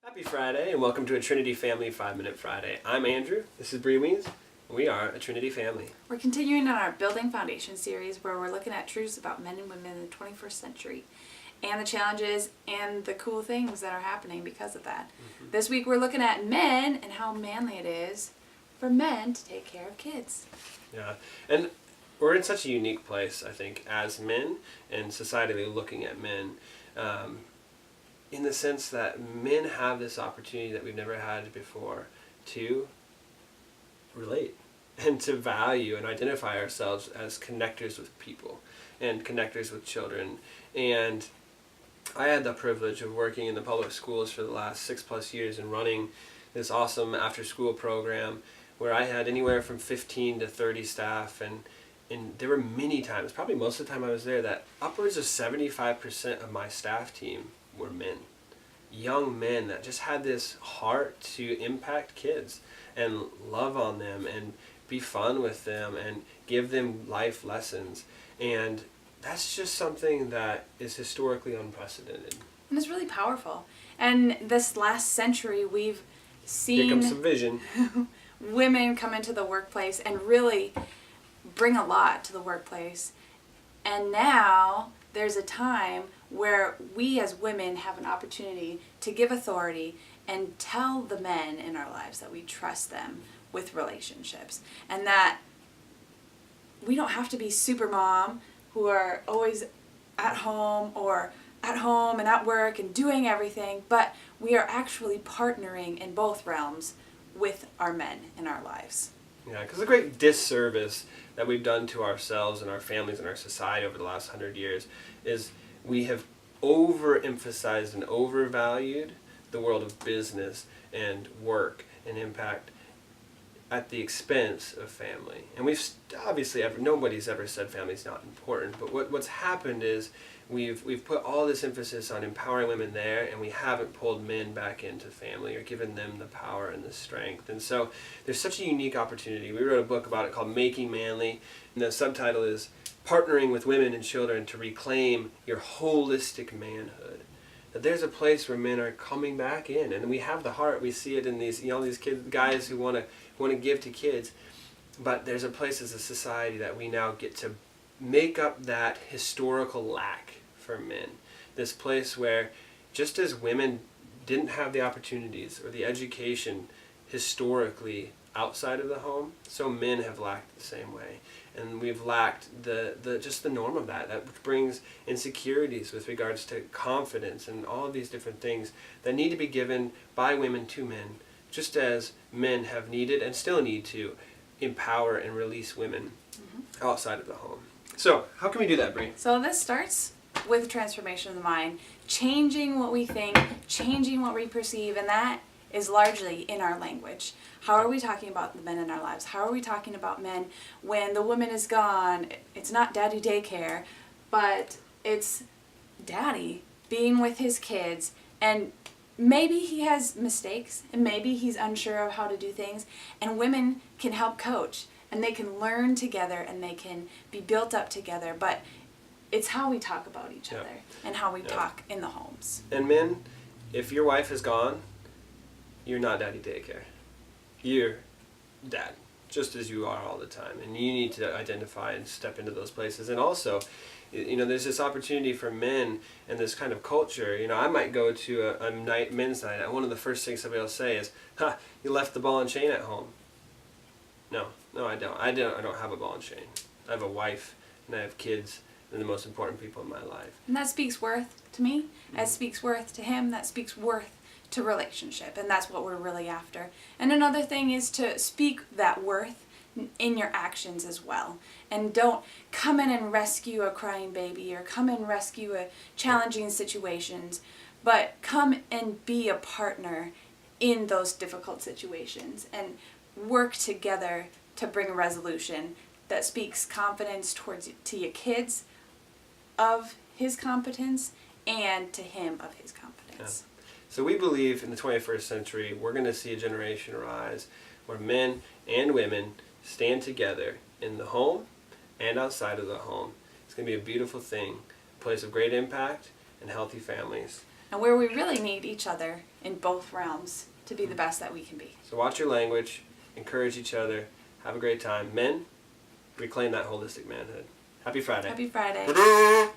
Happy Friday and welcome to a Trinity Family 5-Minute Friday. I'm Andrew, this is Bree Weens, and we are a Trinity family. We're continuing on our Building Foundation series where we're looking at truths about men and women in the 21st century and the challenges and the cool things that are happening because of that. This week we're looking at men and how manly it is for men to take care of kids. Yeah, and we're in such a unique place, I think, as men and societally looking at men. In the sense that men have this opportunity that we've never had before to relate and to value and identify ourselves as connectors with people and connectors with children. And I had the privilege of working in the public schools for the last 6+ years and running this awesome after-school program where I had anywhere from 15 to 30 staff, and there were many times, probably most of the time I was there, that upwards of 75% of my staff team were men. Young men that just had this heart to impact kids and love on them and be fun with them and give them life lessons. And that's just something that is historically unprecedented. And it's really powerful. And this last century we've seen Here comes some vision. women come into the workplace and really bring a lot to the workplace. And now there's a time where we as women have an opportunity to give authority and tell the men in our lives that we trust them with relationships, and that we don't have to be super mom who are always at home and at work and doing everything, but we are actually partnering in both realms with our men in our lives. Yeah, because the great disservice that we've done to ourselves and our families and our society over the last 100 years is we have overemphasized and overvalued the world of business and work and impact at the expense of family. And we've obviously nobody's ever said family's not important, but what's happened is we've put all this emphasis on empowering women there, and we haven't pulled men back into family or given them the power and the strength. And so there's such a unique opportunity. We wrote a book about it called Making Manly, and the subtitle is Partnering with Women and Children to Reclaim Your Holistic Manhood. That there's a place where men are coming back in, and we have the heart. We see it in these, these kids, guys who want to give to kids. But there's a place as a society that we now get to make up that historical lack for men. This place where, just as women didn't have the opportunities or the education historically outside of the home, so men have lacked the same way. And we've lacked just the norm of that brings insecurities with regards to confidence and all of these different things that need to be given by women to men, just as men have needed and still need to empower and release women outside of the home. So how can we do that, Bree? So this starts with transformation of the mind, changing what we think, changing what we perceive, and that is largely in our language. How are we talking about the men in our lives? How are we talking about men when the woman is gone? It's not daddy daycare, but it's daddy being with his kids, and maybe he has mistakes and maybe he's unsure of how to do things, and women can help coach and they can learn together and they can be built up together, but it's how we talk about each other and how we talk in the homes. And men, if your wife is gone, you're not daddy daycare. You're dad, just as you are all the time. And you need to identify and step into those places. And also, there's this opportunity for men and this kind of culture. I might go to a men's night, and one of the first things somebody will say is, you left the ball and chain at home. No, I don't. I don't have a ball and chain. I have a wife, and I have kids, and the most important people in my life. And that speaks worth to me. That speaks worth to him. That speaks worth to relationship, and that's what we're really after. And another thing is to speak that worth in your actions as well, and don't come in and rescue a crying baby or come and rescue a challenging situations, but come and be a partner in those difficult situations and work together to bring a resolution that speaks confidence to your kids of his competence and to him of his competence. So we believe in the 21st century, we're going to see a generation rise where men and women stand together in the home and outside of the home. It's going to be a beautiful thing, a place of great impact and healthy families. and where we really need each other in both realms to be the best that we can be. So watch your language, encourage each other, have a great time. Men, reclaim that holistic manhood. Happy Friday. Happy Friday.